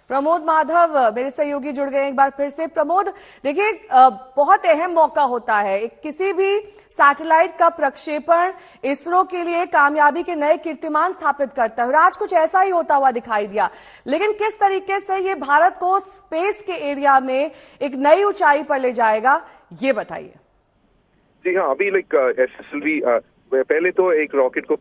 प्रमोद माधव मेरे सहयोगी जुड़ गए एक बार फिर से। प्रमोद, देखिए बहुत अहम मौका होता है किसी भी सैटेलाइट का प्रक्षेपण, इसरो के लिए कामयाबी के नए कीर्तिमान स्थापित करता है और आज कुछ ऐसा ही होता हुआ दिखाई दिया। लेकिन किस तरीके से ये भारत को स्पेस के एरिया में एक नई ऊंचाई पर ले जाएगा, ये बताइए। जी हाँ, अभी एसएसएलवी पहले तो एक रॉकेट को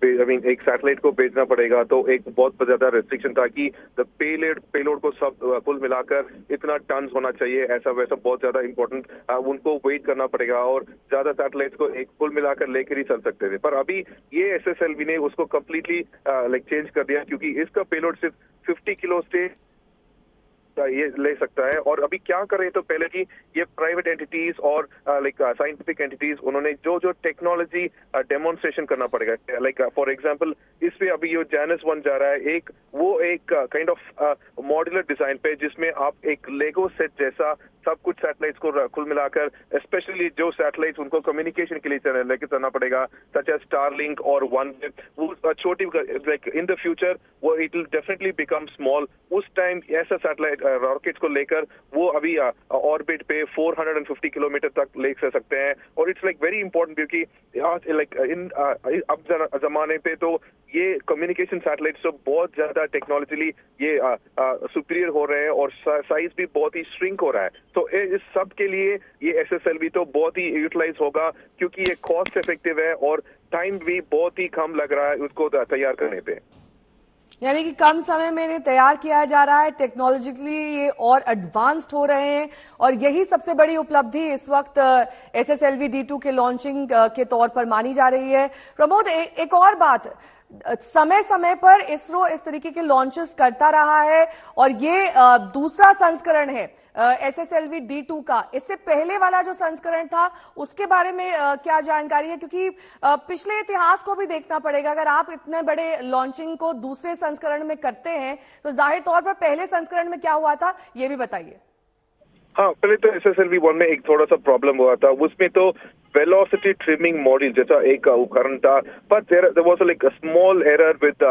एक सैटेलाइट को भेजना पड़ेगा, तो एक बहुत ज्यादा रेस्ट्रिक्शन था कि पेलोड को सब कुल मिलाकर इतना टन होना चाहिए, ऐसा वैसा बहुत ज्यादा इंपॉर्टेंट उनको वेट करना पड़ेगा और ज्यादा सैटेलाइट्स को एक कुल मिलाकर लेकर ही चल सकते थे। पर अभी ये एसएसएलवी ने उसको कम्प्लीटली चेंज कर दिया, क्योंकि इसका पेलोड सिर्फ 50 किलो से ये ले सकता है। और अभी क्या कर रहे हैं, तो पहले की ये प्राइवेट एंटिटीज और साइंटिफिक एंटिटीज, उन्होंने जो टेक्नोलॉजी डेमोन्स्ट्रेशन करना पड़ेगा। फॉर एग्जांपल इसमें अभी जो जैनस 1 जा रहा है, एक काइंड ऑफ मॉड्यूलर डिजाइन पे, जिसमें आप एक लेगो सेट जैसा सब कुछ सैटेलाइट्स को कुल मिलाकर, स्पेशली जो सैटेलाइट्स उनको कम्युनिकेशन के लिए लेके चलना पड़ेगा, सच एज स्टारलिंक और OneWeb, वो छोटी इन द फ्यूचर वो it will definitely become small. उस टाइम ऐसा सैटेलाइट रॉकेट्स को लेकर वो अभी ऑर्बिट पे 450 किलोमीटर तक ले सकते हैं। और इट्स वेरी इंपॉर्टेंट, क्योंकि अब जमाने पे तो ये कम्युनिकेशन सैटेलाइट्स तो बहुत ज्यादा टेक्नोलॉजिकली ये सुपीरियर हो रहे हैं और साइज भी बहुत ही श्रिंक हो रहा है। तो इस सब के लिए ये एसएसएलवी तो बहुत ही यूटिलाइज होगा, क्योंकि ये कॉस्ट इफेक्टिव है और टाइम भी बहुत ही कम लग रहा है उसको तैयार करने पे। यानी कि कम समय में इन्हें तैयार किया जा रहा है, टेक्नोलॉजिकली ये और एडवांस्ड हो रहे हैं और यही सबसे बड़ी उपलब्धि इस वक्त एसएसएलवी D2 के लॉन्चिंग के तौर पर मानी जा रही है। प्रमोद, एक और बात, समय समय पर इसरो इस तरीके के लॉन्चेस करता रहा है और ये दूसरा संस्करण है एसएसएलवी D2 का। इससे पहले वाला जो संस्करण था उसके बारे में क्या जानकारी है, क्योंकि पिछले इतिहास को भी देखना पड़ेगा। अगर आप इतने बड़े लॉन्चिंग को दूसरे संस्करण में करते हैं तो जाहिर तौर पर पहले संस्करण में क्या हुआ था, ये भी बताइए। हाँ, पहले तो एसएसएलवी 1 में एक थोड़ा सा प्रॉब्लम हुआ था, उसमें तो वेलोसिटी ट्रिमिंग मॉड्यूल जैसा एक उपकरण था, but there was like a small error with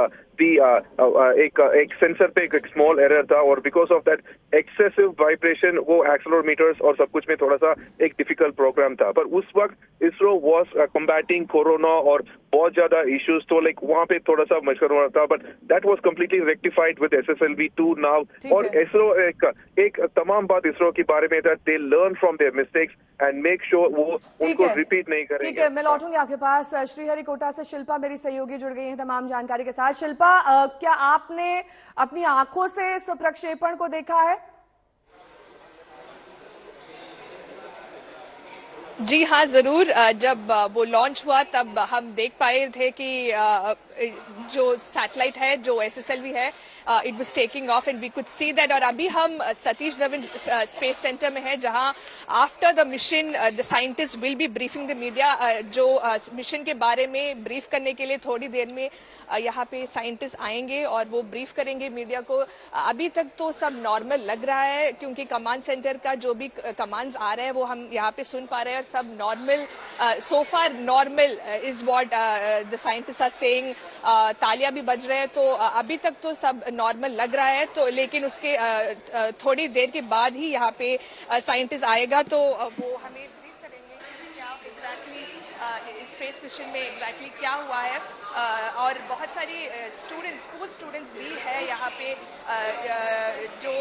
एक सेंसर पे एक स्मॉल एरर था, और because of that excessive vibration वो एक्सेलरोमीटर्स और सब कुछ में थोड़ा सा एक डिफिकल्ट प्रोग्राम था। पर उस वक्त इसरो वाज कम्बैटिंग कोरोना और बहुत ज्यादा इश्यूज, तो वहां पे थोड़ा सा मुश्किल हो रहा था, but that was completely rectified with SSLV 2 now. और इसरो एक तमाम बात इसरो के बारे में that they learn from their mistakes and make sure वो उनको रिपीट नहीं करेंगे। ठीक है, मैं लौटूंगी आपके पास। श्रीहरिकोटा से शिल्पा मेरी सहयोगी जुड़ गई है तमाम जानकारी के साथ। शिल्पा, क्या आपने अपनी आंखों से इस प्रक्षेपण को देखा है? जी हाँ, जरूर। जब वो लॉन्च हुआ तब हम देख पाए थे कि जो सैटेलाइट है, जो एसएसएलवी है, it was taking off and we could see that. और अभी हम सतीश धवन स्पेस सेंटर में है, जहां after the mission the scientist will be briefing the media. जो मिशन के बारे में ब्रीफ करने के लिए थोड़ी देर में यहाँ पे साइंटिस्ट आएंगे और वो ब्रीफ करेंगे मीडिया को। अभी तक तो सब नॉर्मल लग रहा है, क्योंकि कमांड सेंटर का जो भी कमांड्स आ रहे हैं वो हम यहाँ पे सुन पा रहे हैं और सब normal, so far normal is what the scientist are saying. तालियां भी बज रहे हैं, तो अभी तक तो सब नॉर्मल लग रहा है। तो लेकिन उसके थोड़ी देर के बाद ही यहाँ पे साइंटिस्ट आएगा, तो वो हमें ब्रीफ करेंगे कि क्या एग्जैक्टली स्पेस मिशन में एग्जैक्टली क्या हुआ है। और बहुत सारी स्कूल स्टूडेंट्स भी है यहाँ पे, जो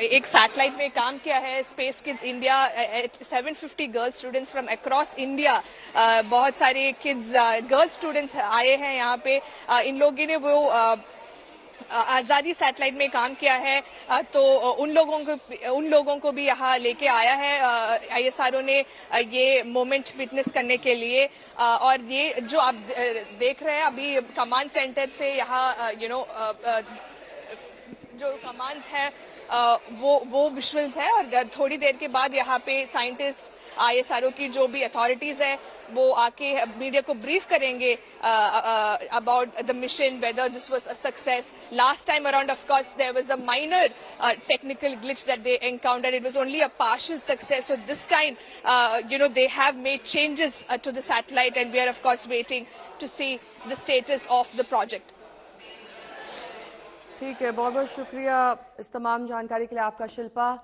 एक सैटेलाइट में काम किया है, space kids India. 750 girl students from across India, बहुत सारे किड्स गर्ल स्टूडेंट्स आए हैं यहाँ पे। इन लोगों ने वो आजादी सैटेलाइट में काम किया है, तो उन लोगों को भी यहाँ लेके आया है आईएसआरओ ने ये मोमेंट विटनेस करने के लिए। और ये जो आप देख रहे हैं अभी कमांड सेंटर से, यहाँ जो कमांड्स है वो विजुअल्स है। और थोड़ी देर के बाद यहाँ पे साइंटिस्ट, आईएसआरओ की जो भी अथॉरिटीज है वो आके मीडिया को ब्रीफ करेंगे about the mission, whether this was a success. Last time around, of course, there was a minor technical glitch that they encountered. It was only a partial success. So this time, they have made changes to the satellite, and we are, of course, waiting to see the status of the project. ठीक है, बहुत बहुत शुक्रिया इस तमाम जानकारी के लिए आपका, शिल्पा।